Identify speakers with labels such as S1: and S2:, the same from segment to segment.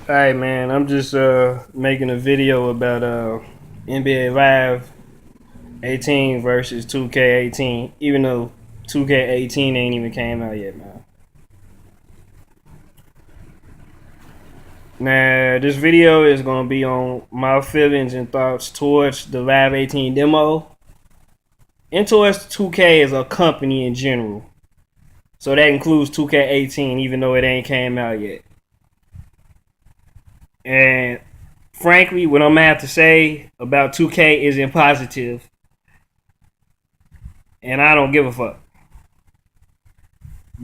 S1: Alright, man. I'm just making a video about NBA Live 18 versus 2K18, even though 2K18 ain't even came out yet, man. Now, this video is gonna be on my feelings and thoughts towards the Live 18 demo and towards 2K as a company in general. So that includes 2K18, even though it ain't came out yet. And frankly, what I'm gonna have to say about 2K isn't positive, and I don't give a fuck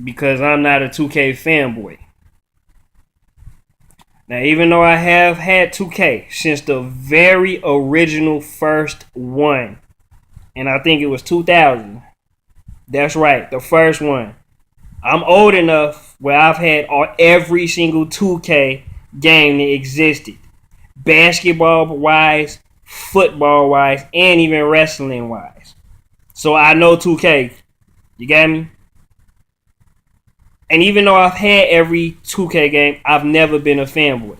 S1: because I'm not a 2K fanboy. Now, even though I have had 2K since the very original first one, and I think it was 2000. That's right, the first one. I'm old enough where I've had every single 2K game that existed, basketball wise, football wise, and even wrestling wise. So I know 2K. You got me? And even though I've had every 2K game, I've never been a fanboy.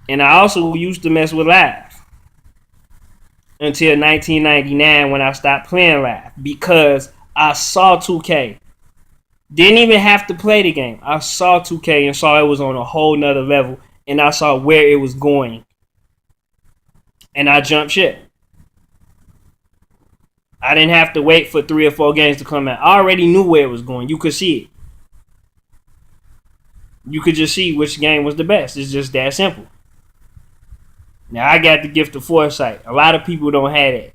S1: And I also used to mess with Live until 1999 when I stopped playing Live because I saw 2K. Didn't even have to play the game. I saw 2K and saw it was on a whole nother level, and I saw where it was going. And I jumped ship. I didn't have to wait for 3 or 4 games to come out. I already knew where it was going. You could see it. You could just see which game was the best. It's just that simple. Now, I got the gift of foresight. A lot of people don't have that.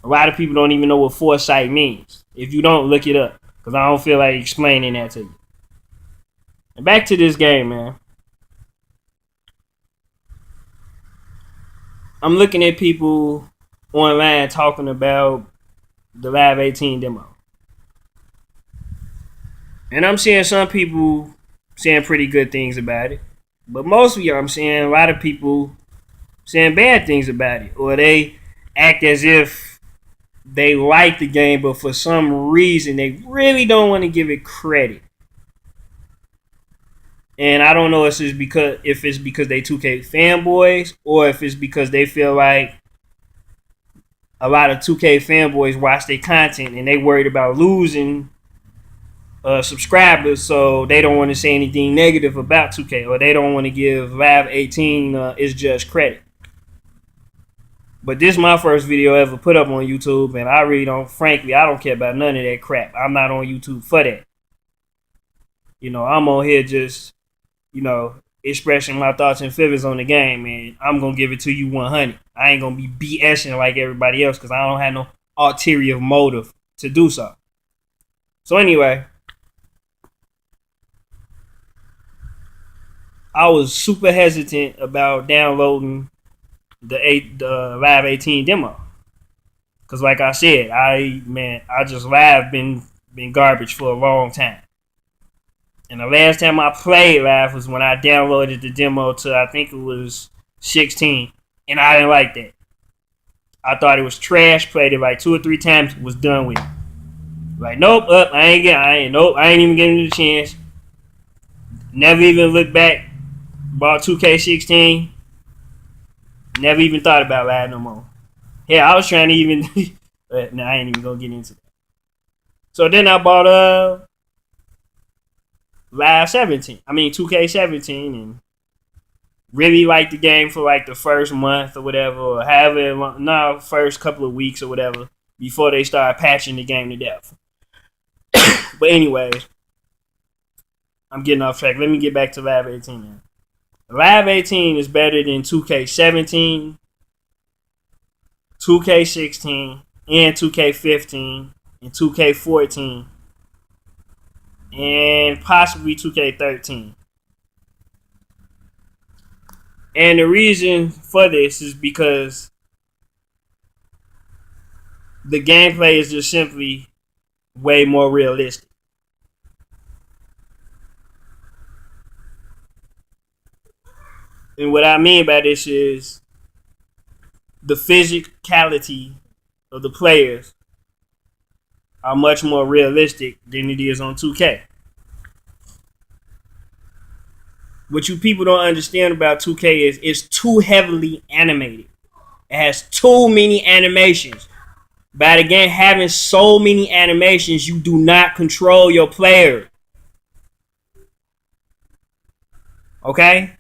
S1: A lot of people don't even know what foresight means. If you don't, look it up. Because I don't feel like explaining that to you. And back to this game, man. I'm looking at people online talking about the Live 18 demo. And I'm seeing some people saying pretty good things about it. But mostly I'm seeing a lot of people saying bad things about it. Or they act as if they like the game, but for some reason they really don't want to give it credit. And I don't know if it's because they 2K fanboys or if it's because they feel like a lot of 2K fanboys watch their content and they worried about losing subscribers, so they don't want to say anything negative about 2K, or they don't want to give Live 18 its just credit. But this is my first video ever put up on YouTube, and I really don't, frankly, I don't care about none of that crap. I'm not on YouTube for that. I'm on here just, expressing my thoughts and feelings on the game, and I'm going to give it to you 100. I ain't going to be BSing like everybody else because I don't have no ulterior motive to do so. So anyway, I was super hesitant about downloading the Live 18 demo. Because like I said, I just Live been garbage for a long time. And the last time I played Live was when I downloaded the demo to, I think it was 16. And I didn't like that. I thought it was trash. Played it like 2 or 3 times. Was done with it. Like, nope, I ain't even getting the chance. Never even looked back. Bought 2K16. Never even thought about Live no more. Yeah, I was trying to even... Nah, I ain't even gonna get into that. So then I bought Live 17. I mean 2K17, and really liked the game for like the first month or whatever, or however long, no, first couple of weeks or whatever, before they started patching the game to death. But anyways, I'm getting off track. Let me get back to Live 18 now. Live 18 is better than 2K17, 2K16, and 2K15, and 2K14, and possibly 2K13. And the reason for this is because the gameplay is just simply way more realistic. And what I mean by this is the physicality of the players are much more realistic than it is on 2K. What you people don't understand about 2K is it's too heavily animated. It has too many animations. By the game having so many animations, you do not control your player. Okay?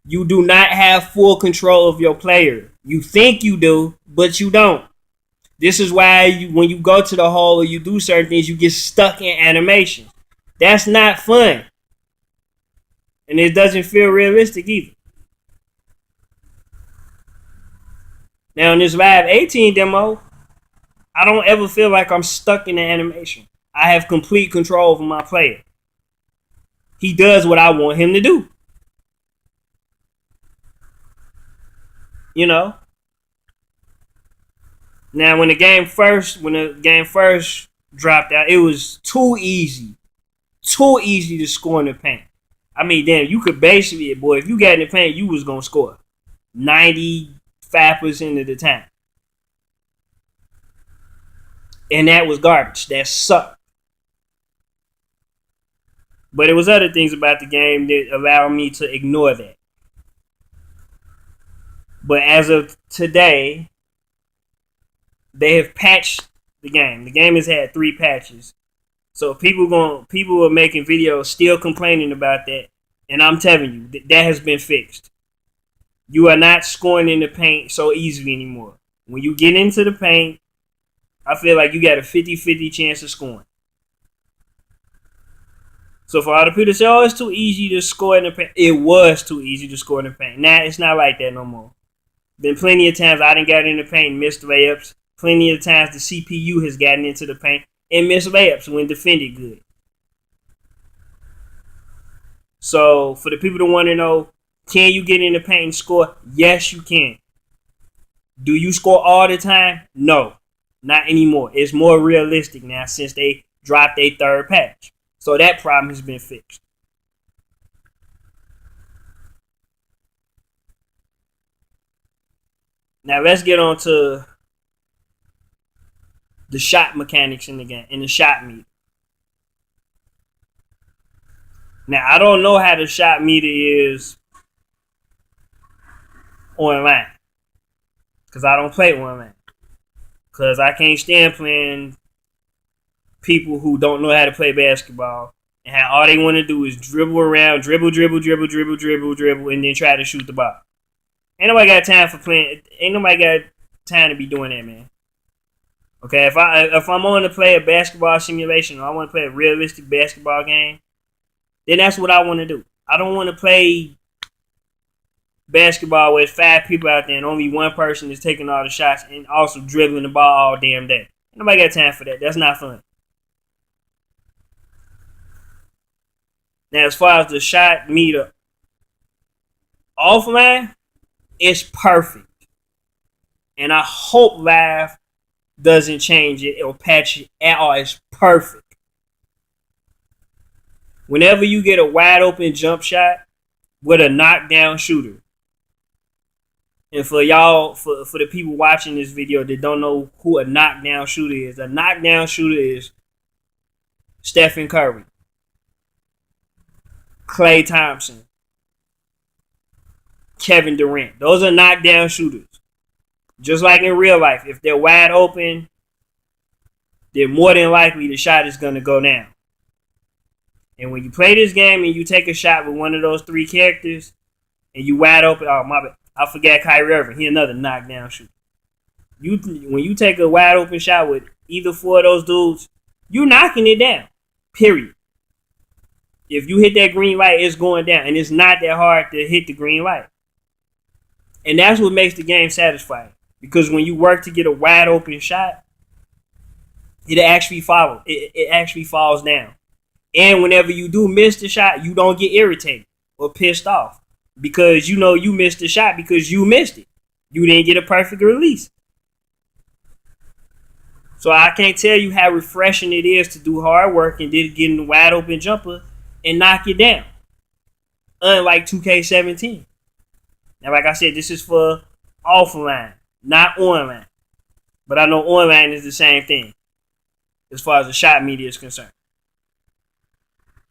S1: You do not have full control of your player. You think you do, but you don't. This is why when you go to the hole or you do certain things, you get stuck in animations. That's not fun. And it doesn't feel realistic either. Now in this Live 18 demo, I don't ever feel like I'm stuck in the animation. I have complete control over my player. He does what I want him to do. You know? Now when the game first dropped out, it was too easy. Too easy to score in the paint. I mean, damn, you could basically, boy, if you got in the paint, you was gonna score 95% of the time. And that was garbage. That sucked. But there was other things about the game that allowed me to ignore that. But as of today, they have patched the game. The game has had 3 patches. So people are making videos still complaining about that. And I'm telling you, that has been fixed. You are not scoring in the paint so easily anymore. When you get into the paint, I feel like you got a 50-50 chance of scoring. So for all the people that say, oh, it's too easy to score in the paint, it was too easy to score in the paint. Now it's not like that no more. Been plenty of times I done got in the paint and missed layups. Plenty of times the CPU has gotten into the paint and missed layups when defended good. So for the people that want to know, can you get in the paint and score? Yes, you can. Do you score all the time? No, not anymore. It's more realistic now since they dropped a 3rd patch. So that problem has been fixed. Now let's get on to the shot mechanics in the game, in the shot meter. Now I don't know how the shot meter is online, because I don't play online. Because I can't stand playing people who don't know how to play basketball and how all they want to do is dribble around, dribble, and then try to shoot the ball. Ain't nobody got time for playing. Ain't nobody got time to be doing that, man. Okay, if I'm on to play a basketball simulation or I want to play a realistic basketball game, then that's what I want to do. I don't want to play basketball with 5 people out there and only one person is taking all the shots and also dribbling the ball all damn day. Ain't nobody got time for that. That's not fun. Now, as far as the shot meter offline, it's perfect. And I hope Live doesn't change it or patch it at all. It's perfect. Whenever you get a wide open jump shot with a knockdown shooter, and for y'all, for the people watching this video that don't know who a knockdown shooter is Stephen Curry, Klay Thompson, Kevin Durant. Those are knockdown shooters. Just like in real life, if they're wide open, then more than likely the shot is going to go down. And when you play this game and you take a shot with one of those 3 characters and you wide open, oh my bad, I forgot Kyrie Irving. He another knockdown shooter. When you take a wide open shot with either 4 of those dudes, you knocking it down. Period. If you hit that green light, it's going down. And it's not that hard to hit the green light. And that's what makes the game satisfying. Because when you work to get a wide open shot, it actually follows. It actually falls down. And whenever you do miss the shot, you don't get irritated or pissed off. Because you know you missed the shot because you missed it. You didn't get a perfect release. So I can't tell you how refreshing it is to do hard work and then get in a wide open jumper and knock it down. Unlike 2K17. Now, like I said, this is for offline, not online. But I know online is the same thing as far as the shot meter is concerned.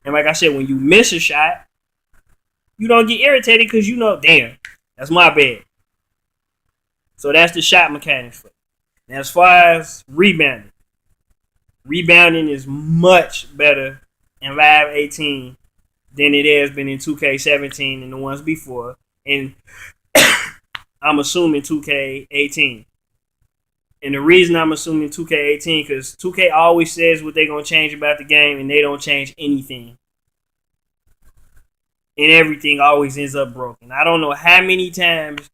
S1: And like I said, when you miss a shot, You don't get irritated because you know, damn, that's my bad. So that's the shot mechanics for it. Now, as far as rebounding is much better in Live 18 than it has been in 2K17 and the ones before. And I'm assuming 2K18. And the reason I'm assuming 2K18 because 2K always says what they're going to change about the game and they don't change anything. And everything always ends up broken. I don't know how many times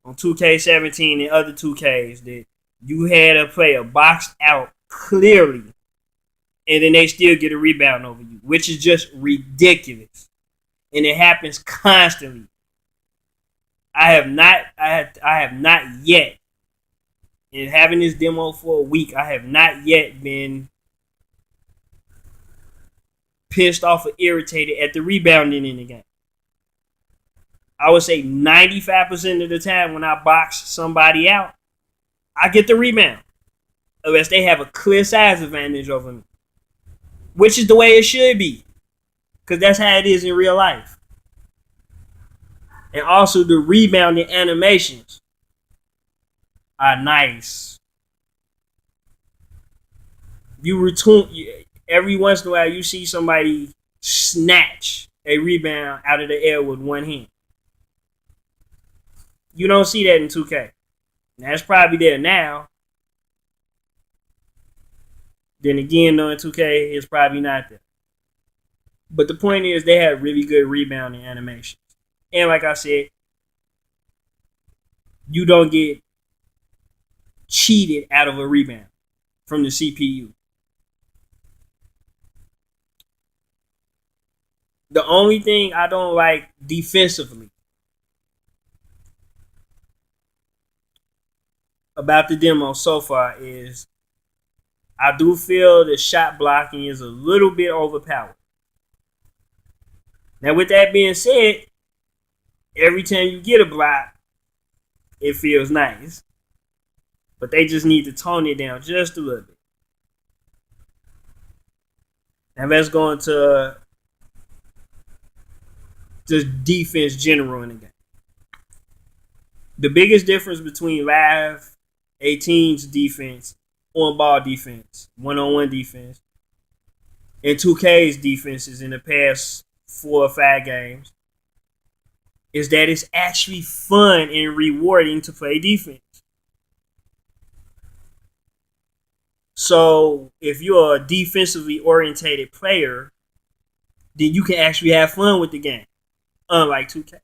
S1: on 2K17 and other 2Ks that you had a player boxed out clearly and then they still get a rebound over you, which is just ridiculous. And it happens constantly. I have not yet, in having this demo for a week, I have not yet been pissed off or irritated at the rebounding in the game. I would say 95% of the time when I box somebody out, I get the rebound. Unless they have a clear size advantage over me. Which is the way it should be. Because that's how it is in real life. And also the rebounding animations are nice. Every once in a while you see somebody snatch a rebound out of the air with one hand. You don't see that in 2K. Now, it's probably there now. Then again, though, in 2K, it's probably not there. But the point is, they have really good rebounding animations. And like I said, you don't get cheated out of a rebound from the CPU. The only thing I don't like defensively about the demo so far is I do feel the shot blocking is a little bit overpowered. Now, with that being said, every time you get a block, it feels nice. But they just need to tone it down just a little bit. Now, let's go into the defense general in the game. The biggest difference between Live 18's defense, on-ball defense, one-on-one defense, and 2K's defenses in the past 4 or 5 games is that it's actually fun and rewarding to play defense. So if you're a defensively orientated player, then you can actually have fun with the game, unlike 2K.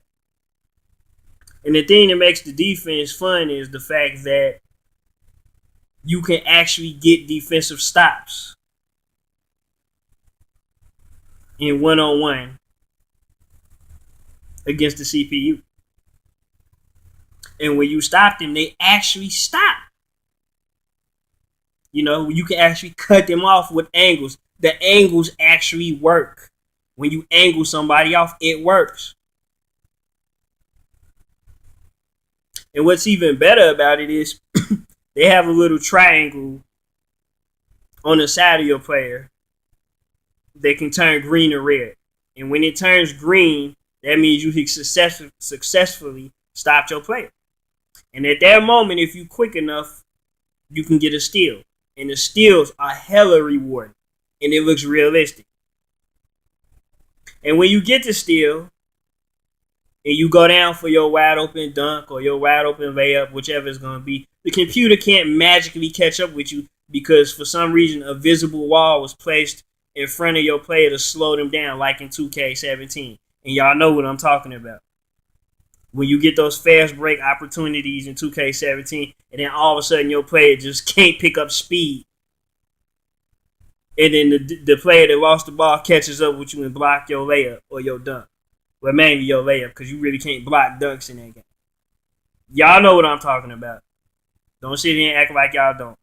S1: And the thing that makes the defense fun is the fact that you can actually get defensive stops in one-on-one against the CPU. And when you stop them, they actually stop. You know, you can actually cut them off with angles. The angles actually work. When you angle somebody off, it works. And what's even better about it is they have a little triangle on the side of your player that can turn green or red. And when it turns green, that means you successfully stopped your player. And at that moment, if you're quick enough, you can get a steal. And the steals are hella rewarding. And it looks realistic. And when you get the steal, and you go down for your wide open dunk or your wide open layup, whichever it's going to be, the computer can't magically catch up with you because for some reason a visible wall was placed in front of your player to slow them down, like in 2K17. And y'all know what I'm talking about. When you get those fast break opportunities in 2K17, and then all of a sudden your player just can't pick up speed. And then the player that lost the ball catches up with you and block your layup or your dunk. Well, mainly your layup, because you really can't block dunks in that game. Y'all know what I'm talking about. Don't sit here and act like y'all don't.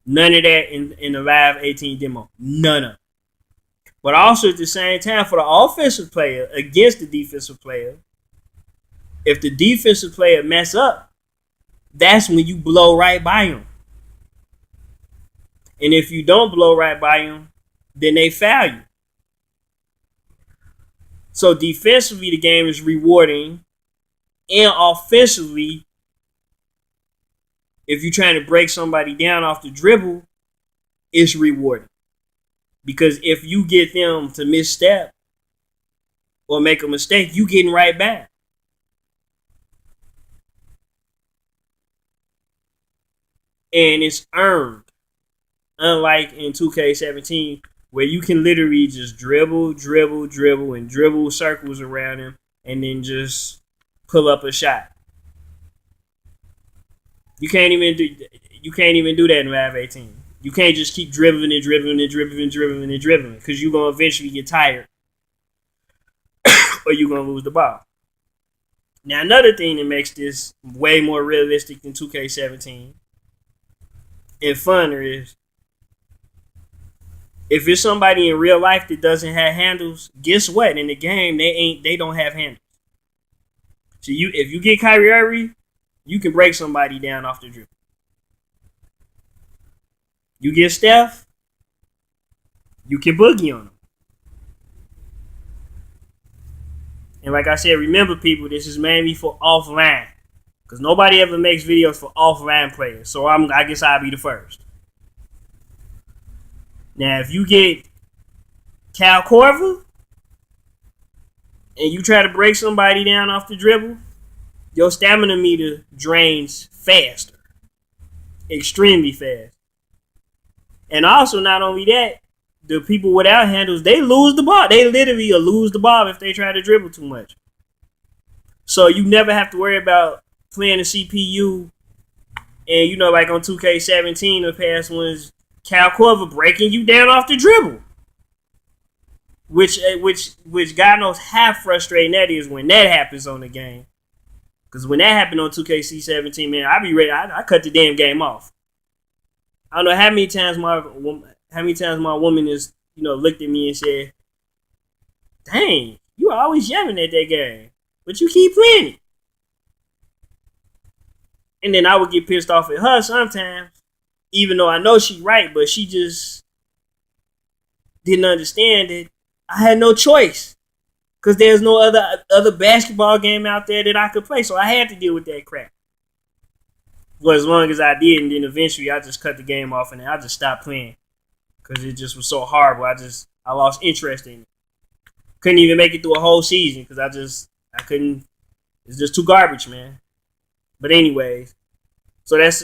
S1: None of that in the Live 18 demo. None of it. But also at the same time, for the offensive player against the defensive player, if the defensive player mess up, that's when you blow right by him. And if you don't blow right by him, then they foul you. So defensively, the game is rewarding, and offensively, if you're trying to break somebody down off the dribble, it's rewarding. Because if you get them to misstep or make a mistake, you getting right back. And it's earned. Unlike in 2K17, where you can literally just dribble, and dribble circles around him, and then just pull up a shot. You can't even do that in Live 18. You can't just keep dribbling, because you're gonna eventually get tired, or you're gonna lose the ball. Now, another thing that makes this way more realistic than 2K17 and funner is, if it's somebody in real life that doesn't have handles, guess what? In the game, they don't have handles. So if you get Kyrie Irving, you can break somebody down off the dribble. You get Steph, you can boogie on them. And like I said, remember, people, this is mainly for offline, because nobody ever makes videos for offline players. So I guess I'll be the first. Now, if you get Kyle Korver and you try to break somebody down off the dribble, your stamina meter drains faster. Extremely fast. And also, not only that, the people without handles, they lose the ball. They literally lose the ball if they try to dribble too much. So you never have to worry about playing the CPU. And, like on 2K17, the past ones, Kyle Korver breaking you down off the dribble. Which God knows how frustrating that is when that happens on the game. Because when that happened on 2K17, man, I be ready. I cut the damn game off. I don't know how many times my woman has, looked at me and said, "Dang, you are always yelling at that game, but you keep playing it." And then I would get pissed off at her sometimes, even though I know she's right, but she just didn't understand that I had no choice, because there's no other basketball game out there that I could play, so I had to deal with that crap. Well, as long as I did, and then eventually I just cut the game off and I just stopped playing because it just was so horrible. I lost interest in it. Couldn't even make it through a whole season because I couldn't. It's just too garbage, man. But anyways, so that's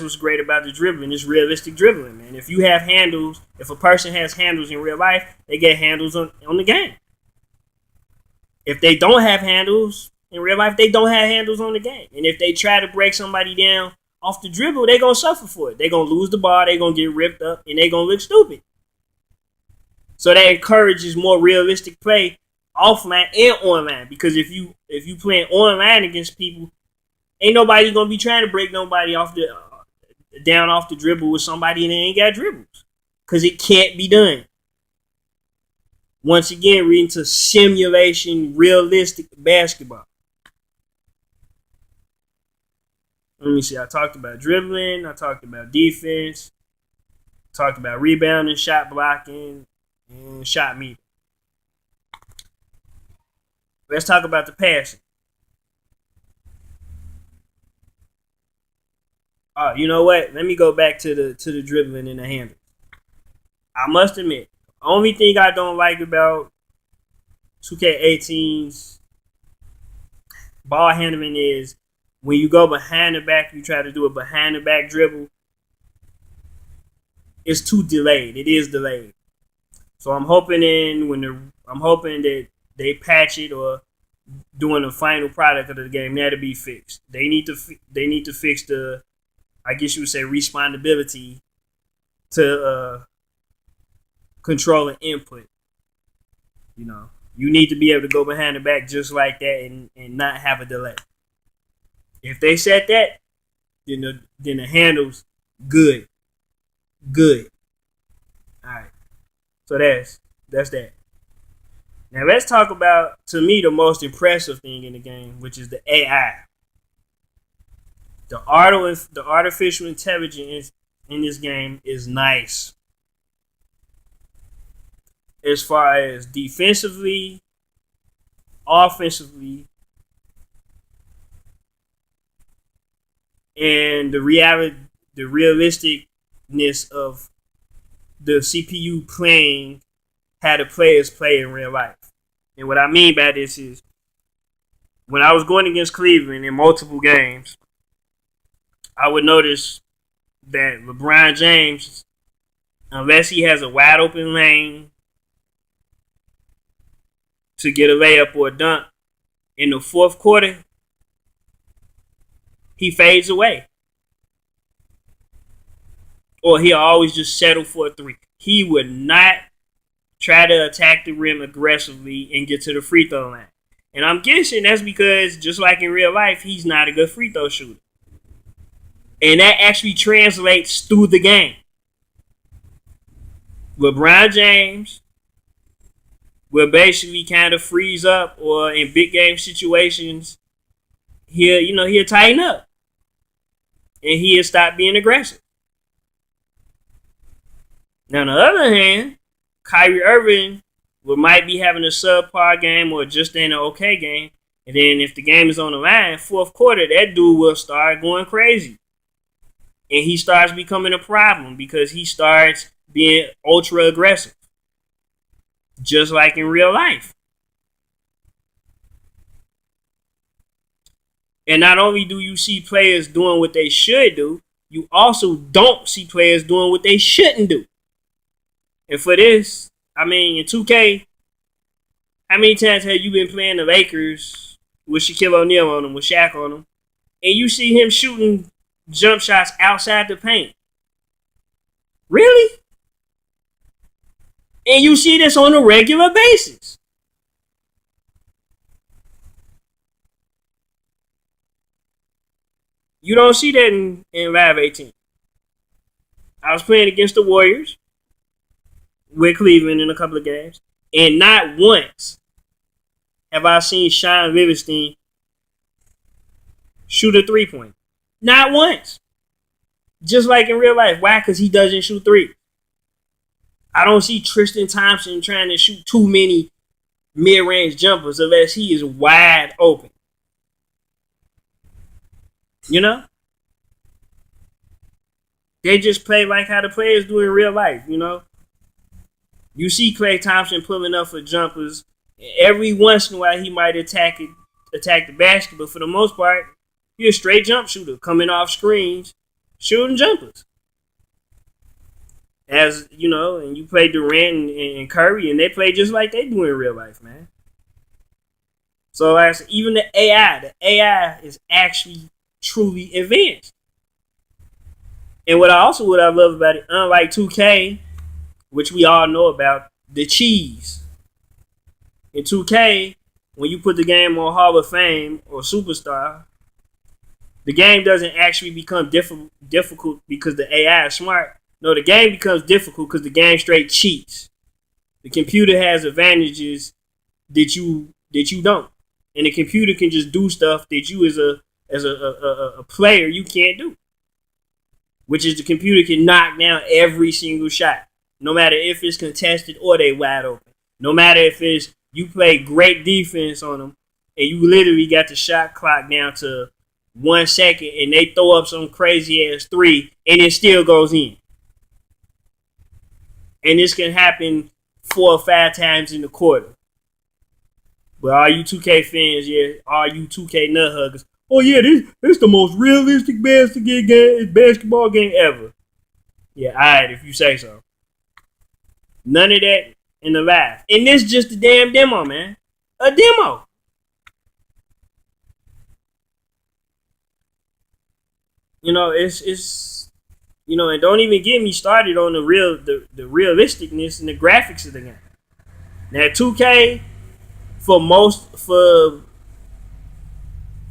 S1: what's great about the dribbling. It's realistic dribbling, man. If you have handles, if a person has handles in real life, they get handles on the game. If they don't have handles in real life, they don't have handles on the game. And if they try to break somebody down off the dribble, they're going to suffer for it. They're going to lose the ball, they're going to get ripped up, and they're going to look stupid. So that encourages more realistic play offline and online. Because if you playing online against people, ain't nobody going to be trying to break nobody down off the dribble with somebody and they ain't got dribbles. Because it can't be done. Once again, we're into simulation, realistic basketball. Let me see. I talked about dribbling. I talked about defense. Talked about rebounding, shot blocking, and shot meter. Let's talk about the passing. Oh, you know what? Let me go back to the dribbling and the handle. I must admit, only thing I don't like about 2K18's ball handling is when you go behind the back, you try to do a behind the back dribble, it's too delayed. It is delayed. So I'm hoping that they patch it, or doing the final product of the game, that'll be fixed. They need to fix the, I guess you would say, respondability to control and input. You need to be able to go behind the back just like that and not have a delay. If they set that, then the handle's good. Good. Alright. So that's that. Now let's talk about, to me, the most impressive thing in the game, which is the AI. The artificial intelligence in this game is nice. As far as defensively, offensively, and the realisticness of the CPU playing how the players play in real life. And what I mean by this is, when I was going against Cleveland in multiple games, I would notice that LeBron James, unless he has a wide open lane to get a layup or a dunk, in the fourth quarter, he fades away. Or he'll always just settle for a three. He would not try to attack the rim aggressively and get to the free throw line. And I'm guessing that's because, just like in real life, he's not a good free throw shooter. And that actually translates through the game. LeBron James will basically kind of freeze up, or in big game situations, he'll tighten up. And he'll stop being aggressive. Now, on the other hand, Kyrie Irving might be having a subpar game or just an okay game. And then if the game is on the line, fourth quarter, that dude will start going crazy. And he starts becoming a problem because he starts being ultra aggressive. Just like in real life. And not only do you see players doing what they should do, you also don't see players doing what they shouldn't do. And for this, I mean, in 2K, how many times have you been playing the Lakers with Shaquille O'Neal on them, with Shaq on them, and you see him shooting jump shots outside the paint? Really? And you see this on a regular basis. You don't see that in Live 18. I was playing against the Warriors with Cleveland in a couple of games, and not once have I seen Sean Livingston shoot a three-point. Not once. Just like in real life. Why? Because he doesn't shoot three. I don't see Tristan Thompson trying to shoot too many mid-range jumpers unless he is wide open. You know? They just play like how the players do in real life, you know? You see Klay Thompson pulling up for jumpers. Every once in a while, he might attack the basket, but for the most part, he's a straight jump shooter coming off screens, shooting jumpers. As you know, and you play Durant and Curry, and they play just like they do in real life, man. So as even the AI is actually truly advanced. And what I love about it, unlike 2K, which we all know about, the cheese. In 2K, when you put the game on Hall of Fame or Superstar, the game doesn't actually become difficult because the AI is smart. No, the game becomes difficult because the game straight cheats. The computer has advantages that you don't. And the computer can just do stuff that you as a player you can't do. Which is the computer can knock down every single shot. No matter if it's contested or they wide open. No matter if it's you play great defense on them and you literally got the shot clock down to 1 second and they throw up some crazy ass three and it still goes in. And this can happen 4 or 5 times in the quarter. But all you 2K fans, all you 2K nut huggers, oh yeah, this the most realistic basketball game ever. Yeah, alright, if you say so. None of that in the live. And this just a damn demo, man. A demo. You know, it's and don't even get me started on the realisticness and the graphics of the game. Now 2K,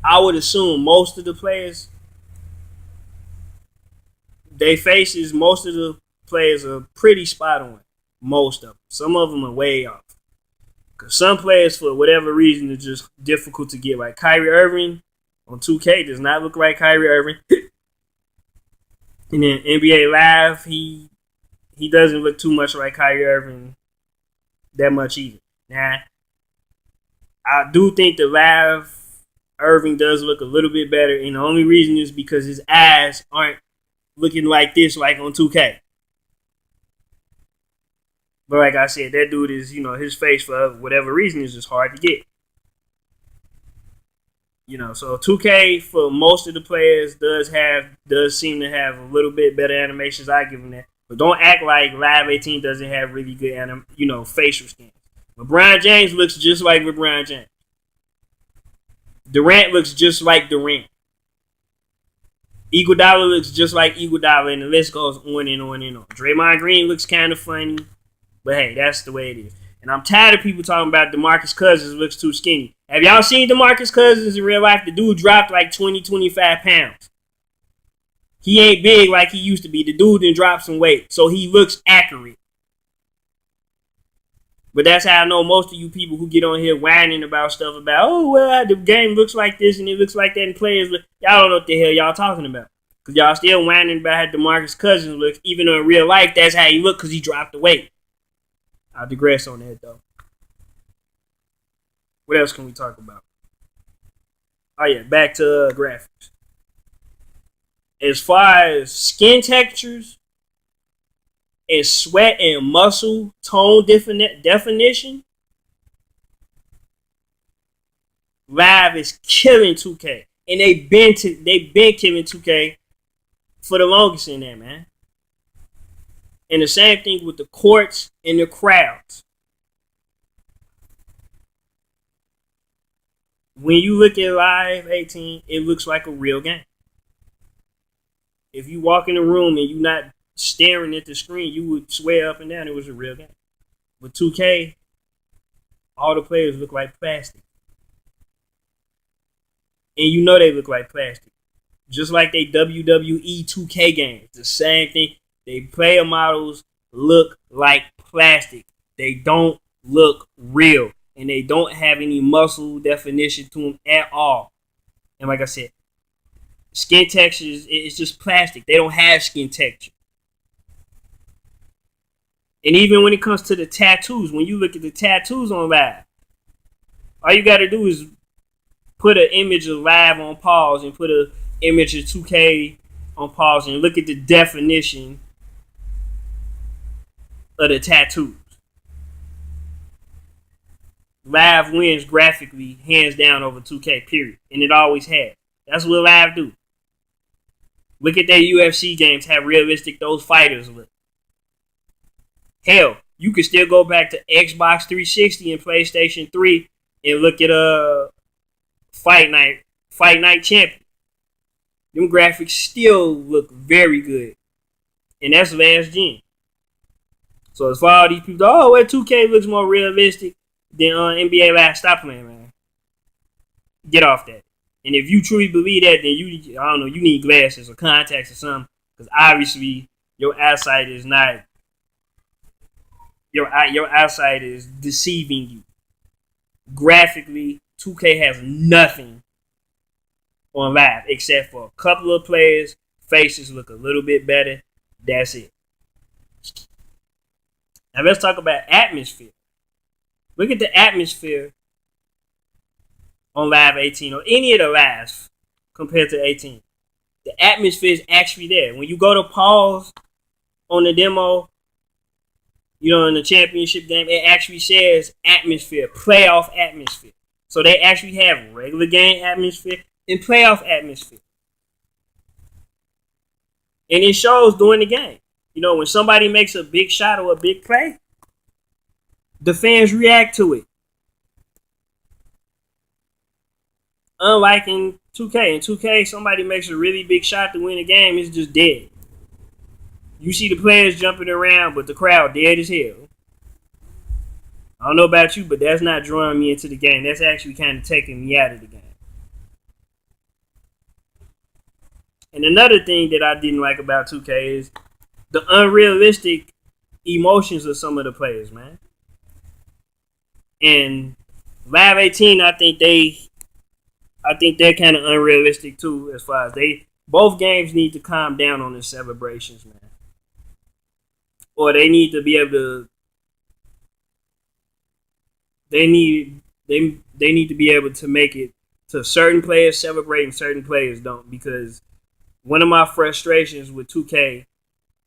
S1: I would assume most of the players, most of the players are pretty spot on. Most of them. Some of them are way off. Because some players, for whatever reason, are just difficult to get. Like Kyrie Irving on 2K does not look like Kyrie Irving. And then NBA Live, he doesn't look too much like Kyrie Irving that much either. Now, I do think the live Irving does look a little bit better, and the only reason is because his eyes aren't looking like this, like on 2K. But like I said, that dude is, his face for whatever reason is just hard to get. So 2K for most of the players does seem to have a little bit better animations. I give them that, but don't act like Live 18 doesn't have really good facial skins. LeBron James looks just like LeBron James. Durant looks just like Durant. Iguodala looks just like Iguodala, and the list goes on and on and on. Draymond Green looks kind of funny, but hey, that's the way it is. And I'm tired of people talking about DeMarcus Cousins looks too skinny. Have y'all seen DeMarcus Cousins in real life? The dude dropped like 20, 25 pounds. He ain't big like he used to be. The dude done dropped some weight, so he looks accurate. But that's how I know most of you people who get on here whining about stuff about, oh, well, the game looks like this and it looks like that, and players look. Y'all don't know what the hell y'all talking about. Because y'all still whining about how DeMarcus Cousins looks, even though in real life that's how he look because he dropped the weight. I'll digress on that, though. What else can we talk about? Oh, yeah, back to graphics. As far as skin textures and sweat and muscle tone definition, Live is killing 2K. And they've been killing 2K for the longest in there, man. And the same thing with the courts and the crowds. When you look at Live 18, it looks like a real game. If you walk in the room and you're not staring at the screen, you would swear up and down it was a real game. With 2K, all the players look like plastic. And you know they look like plastic. Just like they WWE 2K games. The same thing. They player models look like plastic. They don't look real. And they don't have any muscle definition to them at all. And like I said, skin texture is just plastic. They don't have skin texture. And even when it comes to the tattoos, when you look at the tattoos on Live, all you got to do is put an image of Live on pause and put an image of 2K on pause and look at the definition of the tattoos. Live wins graphically, hands down, over 2K, period. And it always has. That's what Live do. Look at their UFC games, how realistic those fighters look. Hell, you can still go back to Xbox 360 and PlayStation 3 and look at Fight Night Champion. Them graphics still look very good. And that's last gen. So as far as these people, 2K looks more realistic than NBA Live, stop playing, man. Get off that. And if you truly believe that, then you need glasses or contacts or something. Because obviously your eyesight is not, your eyesight is deceiving you. Graphically, 2K has nothing on Live except for a couple of players. Faces look a little bit better. That's it. Now let's talk about atmosphere. Look at the atmosphere on Live 18 or any of the lives compared to 18. The atmosphere is actually there. When you go to pause on the demo, in the championship game, it actually says atmosphere, playoff atmosphere. So they actually have regular game atmosphere and playoff atmosphere. And it shows during the game. When somebody makes a big shot or a big play, the fans react to it. Unlike in 2K. In 2K, somebody makes a really big shot to win a game, it's just dead. You see the players jumping around, but the crowd dead as hell. I don't know about you, but that's not drawing me into the game. That's actually kind of taking me out of the game. And another thing that I didn't like about 2K is the unrealistic emotions of some of the players, man. And Live 18, I think they're kind of unrealistic too, as far as both games need to calm down on the celebrations, man. Or they need to be able to, they need they need to be able to make it to certain players celebrate and certain players don't. Because one of my frustrations with 2K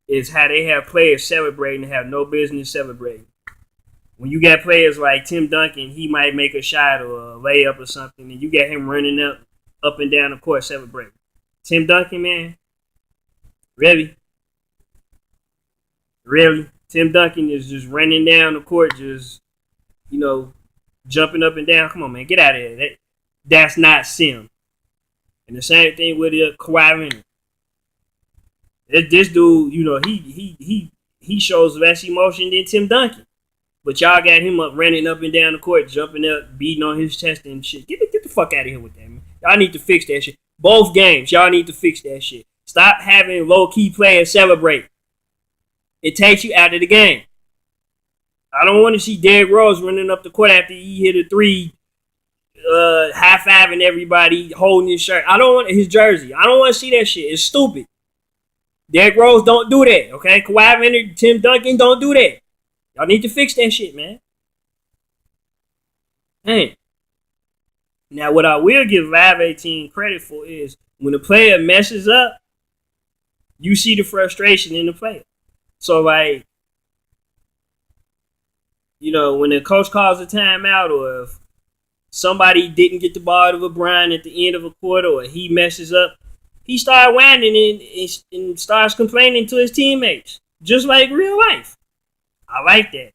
S1: is how they have players celebrating and have no business celebrating. When you got players like Tim Duncan, he might make a shot or a layup or something, and you got him running up and down the court celebrating. Tim Duncan, man, really? Really? Tim Duncan is just running down the court, just, jumping up and down. Come on, man, get out of here. That's not Sim. And the same thing with Kawhi Leonard. This dude, he shows less emotion than Tim Duncan. But y'all got him up running up and down the court, jumping up, beating on his chest and shit. Get the fuck out of here with that, man. Y'all need to fix that shit. Both games, y'all need to fix that shit. Stop having low-key players celebrate. It takes you out of the game. I don't want to see Derrick Rose running up the court after he hit a three, high-fiving everybody, holding his shirt. I don't want his jersey. I don't want to see that shit. It's stupid. Derrick Rose, don't do that, okay? Kawhi Leonard, Tim Duncan, don't do that. Y'all need to fix that shit, man. Hey. Now, what I will give Live 18 credit for is when a player messes up, you see the frustration in the player. So, like, when the coach calls a timeout, or if somebody didn't get the ball to LeBron at the end of a quarter, or he messes up, he starts whining and starts complaining to his teammates, just like real life. I like that.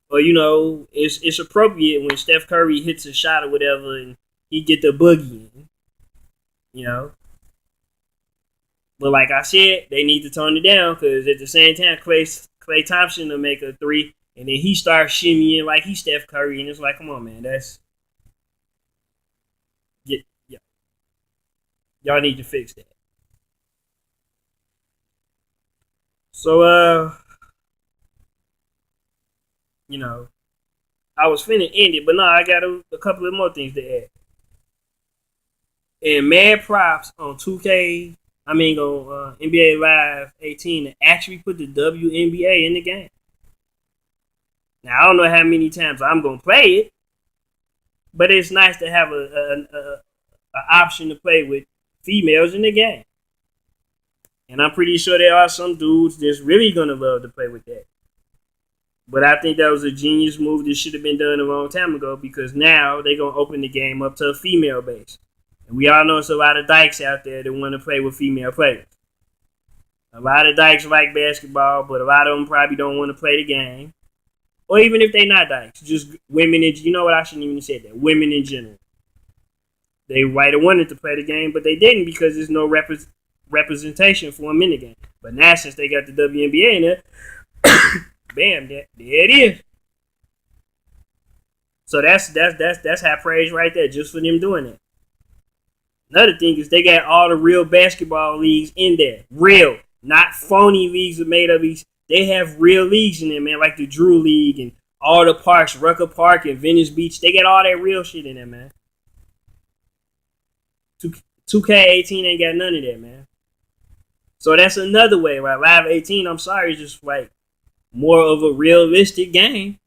S1: Or, it's appropriate when Steph Curry hits a shot or whatever and he get the boogie in, But like I said, they need to tone it down, because at the same time, Klay Thompson will make a three, and then he starts shimmying like he's Steph Curry, and it's like, come on, man, y'all need to fix that. So, I was finna end it, but no, I got a couple of more things to add. And mad props on 2K, on NBA Live 18 to actually put the WNBA in the game. Now, I don't know how many times I'm going to play it, but it's nice to have a option to play with females in the game. And I'm pretty sure there are some dudes that's really going to love to play with that. But I think that was a genius move that should have been done a long time ago, because now they're going to open the game up to a female base. And we all know it's a lot of dykes out there that want to play with female players. A lot of dykes like basketball, but a lot of them probably don't want to play the game. Or even if they're not dykes, just women I shouldn't even have said that. Women in general. They might have wanted to play the game, but they didn't, because there's no representation for them in the game. But now, since they got the WNBA in there, bam, there it is. So that's high praise right there, just for them doing that. Another thing is they got all the real basketball leagues in there. Real, not phony leagues that made up these. They have real leagues in there, man, like the Drew League and all the parks, Rucker Park and Venice Beach. They got all that real shit in there, man. 2K18 ain't got none of that, man. So that's another way, right? Live 18, I'm sorry, is just like more of a realistic game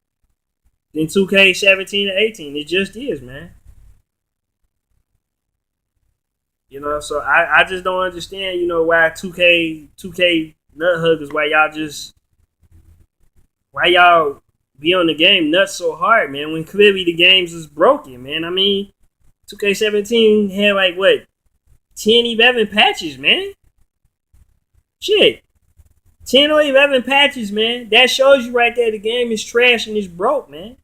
S1: than 2K17 or 18. It just is, man. So I just don't understand, why 2K nut huggers, why y'all be on the game nuts so hard, man, when clearly the games is broken, man. 2K17 had 10, 11 patches, man. Shit. 10 or 11 patches, man. That shows you right there the game is trash and it's broke, man.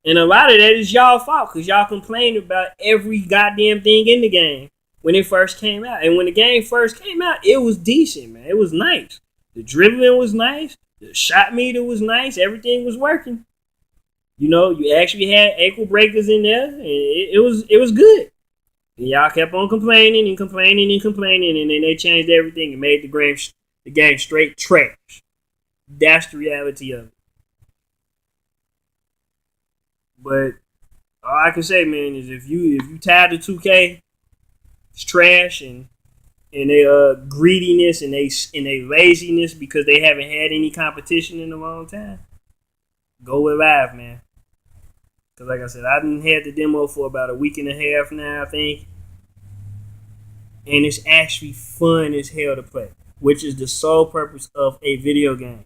S1: And a lot of that is y'all fault, because y'all complained about every goddamn thing in the game when it first came out. And when the game first came out, it was decent, man. It was nice. The dribbling was nice. The shot meter was nice. Everything was working. You actually had ankle breakers in there. And it was good. And y'all kept on complaining and complaining and complaining, and then they changed everything and made the game straight trash. That's the reality of it. But all I can say, man, is if you tired of 2K, it's trash, and they greediness and they laziness because they haven't had any competition in a long time. Go with live, man. Because like I said, I done had the demo for about a week and a half now, I think. And it's actually fun as hell to play, which is the sole purpose of a video game.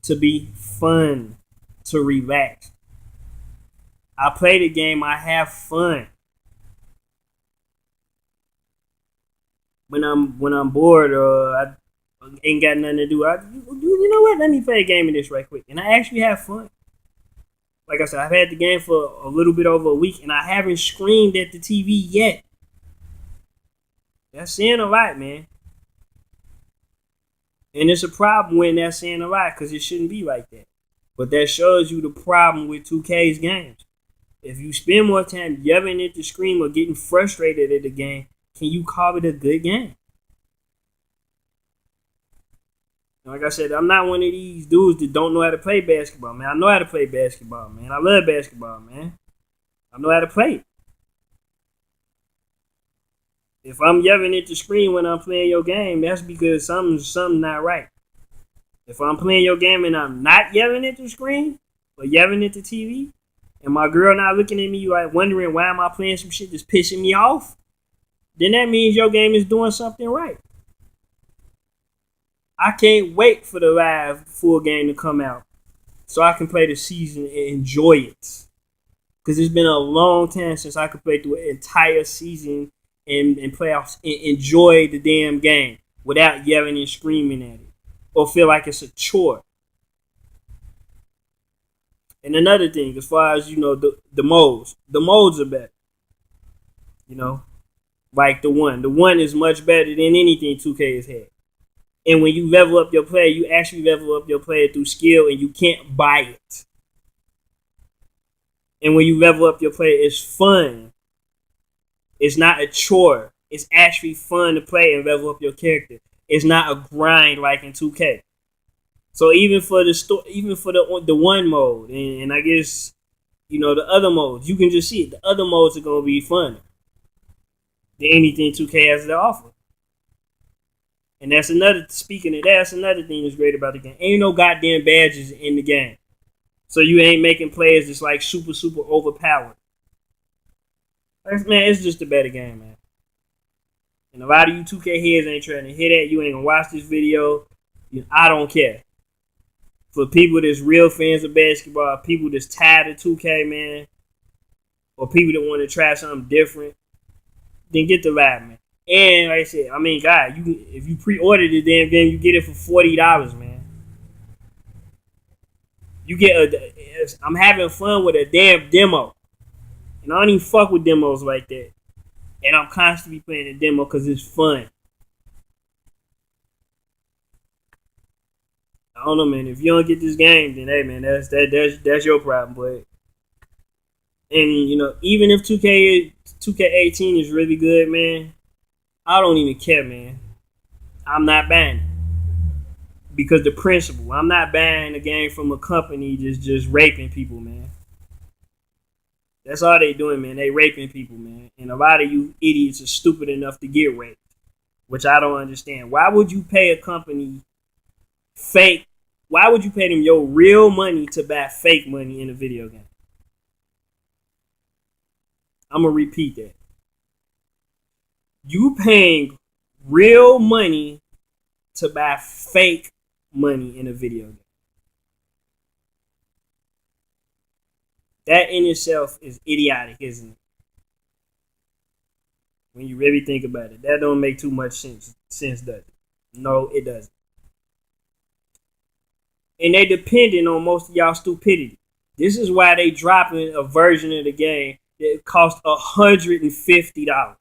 S1: To be fun, to relax. I play the game, I have fun. When I'm bored or I ain't got nothing to do, you know what? Let me play a game of this right quick, and I actually have fun. Like I said, I've had the game for a little bit over a week, and I haven't screamed at the TV yet. That's saying a lot, man. And it's a problem when that's saying a lot because it shouldn't be like that. But that shows you the problem with 2K's games. If you spend more time yelling at the screen or getting frustrated at the game, can you call it a good game? Like I said, I'm not one of these dudes that don't know how to play basketball, man. I know how to play basketball, man. I love basketball, man. I know how to play it. If I'm yelling at the screen when I'm playing your game, that's because something's not right. If I'm playing your game and I'm not yelling at the screen or yelling at the TV, and my girl not looking at me like wondering why am I playing some shit that's pissing me off, then that means your game is doing something right. I can't wait for the live full game to come out so I can play the season and enjoy it. Because it's been a long time since I could play through an entire season and playoffs and enjoy the damn game without yelling and screaming at it or feel like it's a chore. And another thing, as far as, the modes are better. Like the one is much better than anything 2K has had. And when you level up your player, you actually level up your player through skill and you can't buy it. And when you level up your player, it's fun. It's not a chore. It's actually fun to play and level up your character. It's not a grind like in 2K. So even for the one mode, and I guess the other modes, you can just see it. The other modes are gonna be fun than anything 2K has to offer. And speaking of that, that's another thing that's great about the game. Ain't no goddamn badges in the game. So you ain't making players that's like super, super overpowered. Man, it's just a better game, man. And a lot of you 2K heads ain't trying to hear that. You ain't gonna watch this video. I don't care. For people that's real fans of basketball, people that's tired of 2K, man, or people that want to try something different, then get the live, man. And like I said, God, if you pre-order the damn game, you get it for $40, man. You get I'm having fun with a damn demo. And I don't even fuck with demos like that. And I'm constantly playing the demo because it's fun. I don't know, man. If you don't get this game, then hey, man, that's your problem, but. And even if 2K18 is really good, man, I don't even care, man. I'm not buying it. Because the principle. I'm not buying a game from a company just raping people, man. That's all they doing, man. They raping people, man. And a lot of you idiots are stupid enough to get raped. Which I don't understand. Why would you pay a company fake? Why would you pay them your real money to buy fake money in a video game? I'm going to repeat that. You paying real money to buy fake money in a video game. That in itself is idiotic, isn't it? When you really think about it. That don't make too much sense, does it? No, it doesn't. And they depending on most of y'all stupidity. This is why they dropping a version of the game that cost $150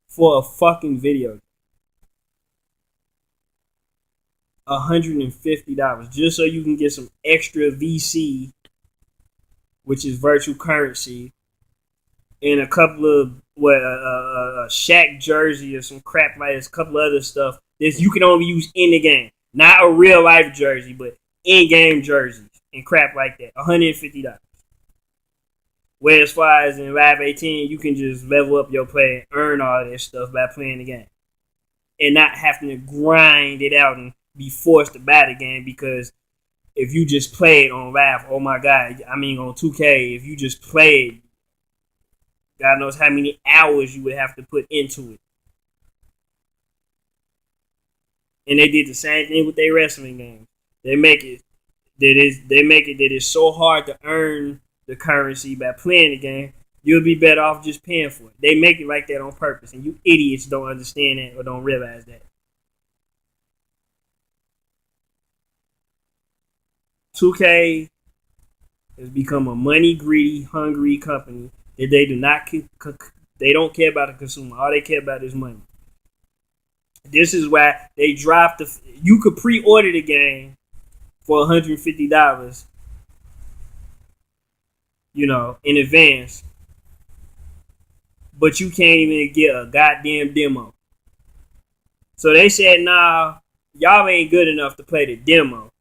S1: for a fucking video game. $150 just so you can get some extra VC, which is virtual currency, and a couple of a Shaq jersey or some crap like this, a couple of other stuff that you can only use in the game, not a real life jersey, but in-game jerseys and crap like that. $150. Where as far as in Live 18, you can just level up your play and earn all that stuff by playing the game, and not having to grind it out and be forced to buy the game, because if you just play it on Live, oh my God, I mean on 2K, if you just play it, God knows how many hours you would have to put into it. And they did the same thing with their wrestling games. They make it that it's so hard to earn the currency by playing the game. You'll be better off just paying for it. They make it like that on purpose, and you idiots don't understand that or don't realize that. 2K has become a money greedy, hungry company that they don't care about the consumer. All they care about is money. This is why they dropped you could pre-order the game for $150, in advance, but you can't even get a goddamn demo. So they said, nah, y'all ain't good enough to play the demo.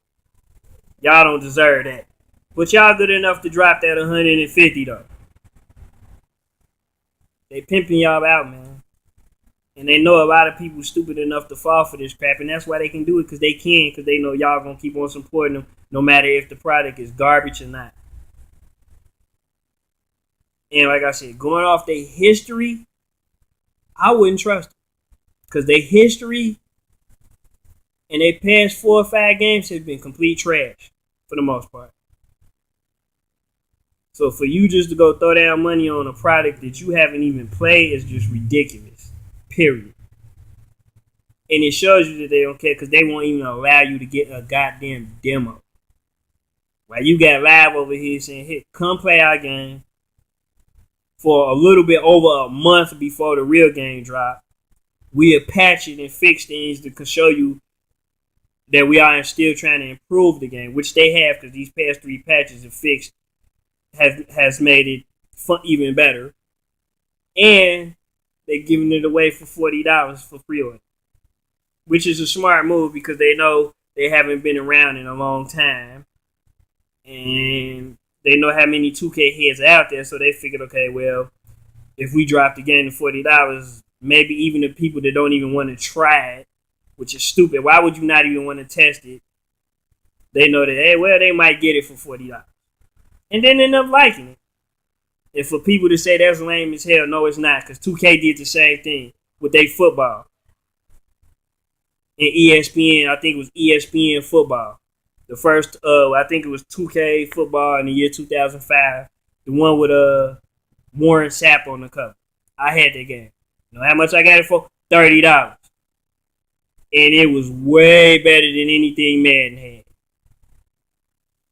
S1: Y'all don't deserve that. But y'all good enough to drop that $150 though. They pimping y'all out, man. And they know a lot of people stupid enough to fall for this crap, and that's why they can do it, because they know y'all gonna keep on supporting them no matter if the product is garbage or not. And like I said, going off their history, I wouldn't trust them, because their history and their past 4 or 5 games have been complete trash for the most part. So for you just to go throw down money on a product that you haven't even played is just ridiculous. Period. And it shows you that they don't care, because they won't even allow you to get a goddamn demo. While you got Live over here saying, hey, come play our game for a little bit over a month before the real game drop. We'll patch it and fix things to show you that we are still trying to improve the game, which they have, because these past 3 patches have fixed, has made it even better. And they're giving it away for $40 for pre-order, which is a smart move, because they know they haven't been around in a long time, and they know how many 2K heads are out there. So they figured, okay, well, if we drop the game to $40, maybe even the people that don't even want to try it, which is stupid. Why would you not even want to test it? They know that, hey, well, they might get it for $40, and then end up liking it. And for people to say that's lame as hell, no, it's not, because 2K did the same thing with their football. And ESPN, I think it was ESPN football. The first, I think it was 2K football in the year 2005. The one with Warren Sapp on the cover. I had that game. You know how much I got it for? $30. And it was way better than anything Madden had.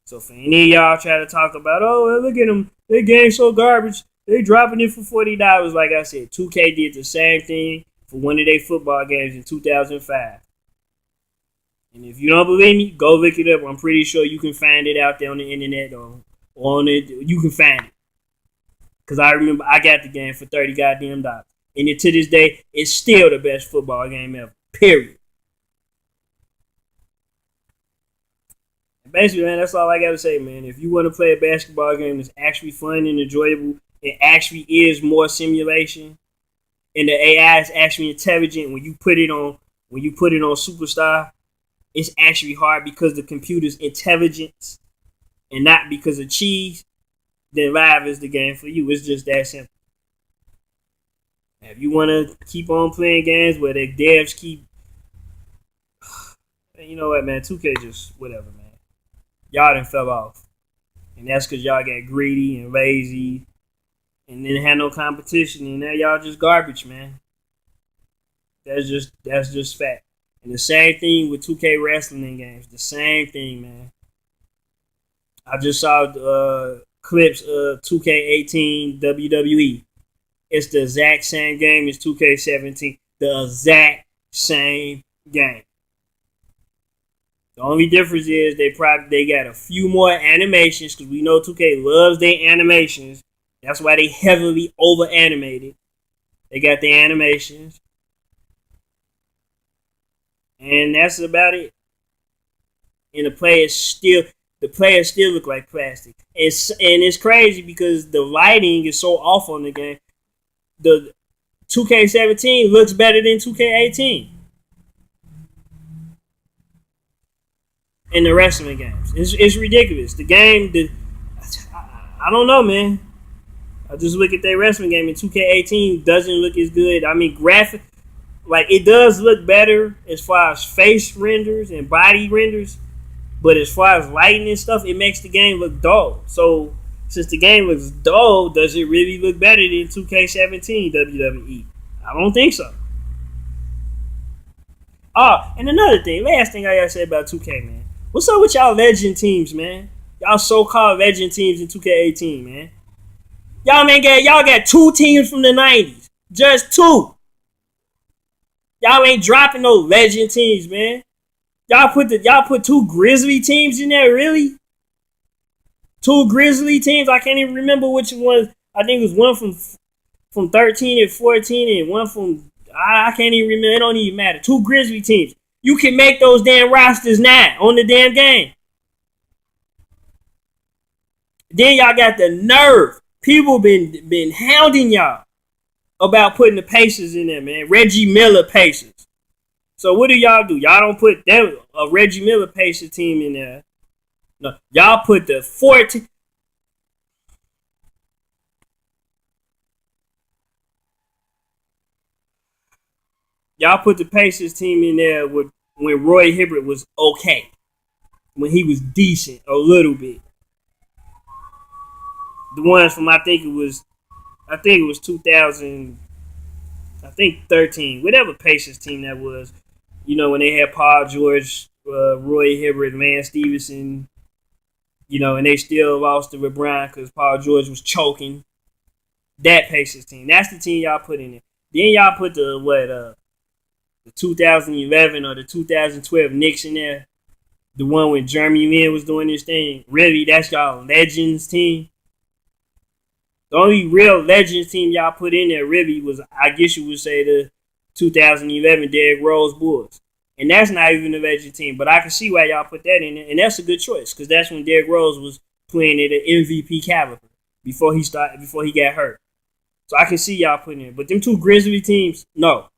S1: So for any of y'all try to talk about, oh, look at them, their game's so garbage, they dropping it for $40. Like I said, 2K did the same thing for one of their football games in 2005. And if you don't believe me, go look it up. I'm pretty sure you can find it out there on the internet or on it. You can find it. Because I remember I got the game for $30 goddamn dollars. And to this day, it's still the best football game ever. Period. Basically, man, that's all I got to say, man. If you want to play a basketball game that's actually fun and enjoyable, it actually is more simulation, and the AI is actually intelligent. When you put it on Superstar, it's actually hard because the computer's intelligence and not because of cheese. Then Live is the game for you. It's just that simple. If you want to keep on playing games where the devs keep, you know what, man, 2K just whatever, man. Y'all done fell off. And that's because y'all got greedy and lazy and didn't have no competition. And now y'all just garbage, man. That's just fact. And the same thing with 2K wrestling games. The same thing, man. I just saw clips of 2K18 WWE. It's the exact same game as 2K17. The exact same game. The only difference is they got a few more animations, because we know 2K loves their animations. That's why they heavily over animated. They got the animations, and that's about it. And the players still look like plastic. It's crazy because the lighting is so off on the game. The 2K17 looks better than 2K18. in the wrestling games. It's ridiculous. The game, I don't know, man. I just look at their wrestling game in 2K18 doesn't look as good. I mean, graphic, like it does look better as far as face renders and body renders, but as far as lighting and stuff, it makes the game look dull. So since the game looks dull, does it really look better than 2K17 WWE? I don't think so. Oh, and another thing, last thing I gotta say about 2K, man. What's up with y'all legend teams, man? Y'all so-called legend teams in 2K18, man. Y'all got 2 teams from the 90s. Just 2. Y'all ain't dropping no legend teams, man. Y'all put 2 Grizzly teams in there, really? 2 Grizzly teams? I can't even remember which one. I think it was one from 13 and 14 and one from, I can't even remember. It don't even matter. 2 Grizzly teams. You can make those damn rosters now on the damn game. Then y'all got the nerve. People been hounding y'all about putting the Pacers in there, man. Reggie Miller Pacers. So what do? Y'all don't put a Reggie Miller Pacers team in there. No, y'all put the 14. Y'all put the Pacers team in there when Roy Hibbert was okay. When he was decent a little bit. The ones from I think it was 2000, 13, whatever Pacers team that was. You know, when they had Paul George, Roy Hibbert, Lance Stevenson, you know, and they still lost to LeBron because Paul George was choking. That Pacers team. That's the team y'all put in there. Then y'all put the 2011 or the 2012 Knicks in there. The one when Jeremy Lin was doing this thing. Really, that's y'all Legends team. The only real Legends team y'all put in there really was, I guess you would say, the 2011 Derrick Rose Bulls. And that's not even a Legend team, but I can see why y'all put that in there. And that's a good choice, because that's when Derrick Rose was playing at an MVP caliber before he got hurt. So I can see y'all putting it. But them 2 Grizzly teams, no.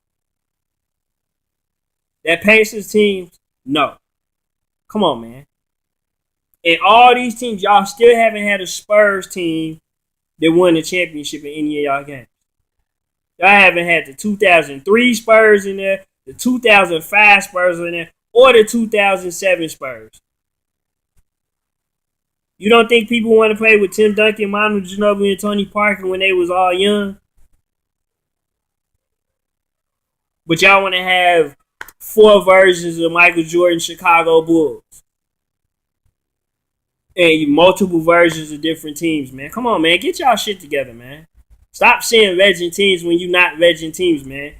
S1: That Pacers team, no. Come on, man. And all these teams, y'all still haven't had a Spurs team that won the championship in any of y'all games. Y'all haven't had the 2003 Spurs in there, the 2005 Spurs in there, or the 2007 Spurs. You don't think people want to play with Tim Duncan, Manu Ginobili, and Tony Parker when they was all young? But y'all want to have 4 versions of Michael Jordan Chicago Bulls. And multiple versions of different teams, man. Come on, man. Get y'all shit together, man. Stop saying legend teams when you not legend teams, man.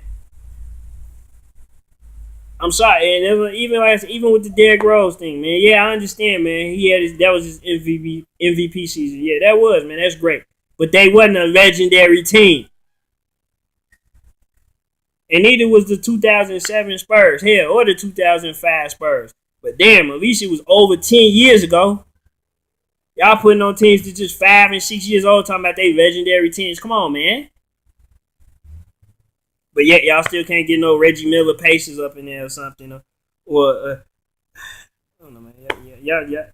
S1: I'm sorry, and even with the Derrick Rose thing, man. Yeah, I understand, man. That was his MVP season. Yeah, that was, man. That's great. But they wasn't a legendary team. And neither was the 2007 Spurs, hell, or the 2005 Spurs. But damn, at least it was over 10 years ago. Y'all putting on teams that's just 5 and 6 years old talking about they legendary teams. Come on, man. But yet y'all still can't get no Reggie Miller Pacers up in there or something. I don't know, man. Yeah.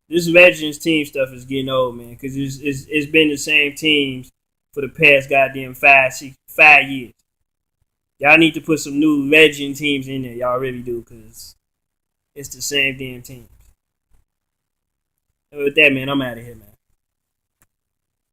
S1: This Legends team stuff is getting old, man. Because it's been the same teams for the past goddamn 5 years. Y'all need to put some new Legend teams in there. Y'all really do, because it's the same damn teams. And with that, man, I'm out of here, man.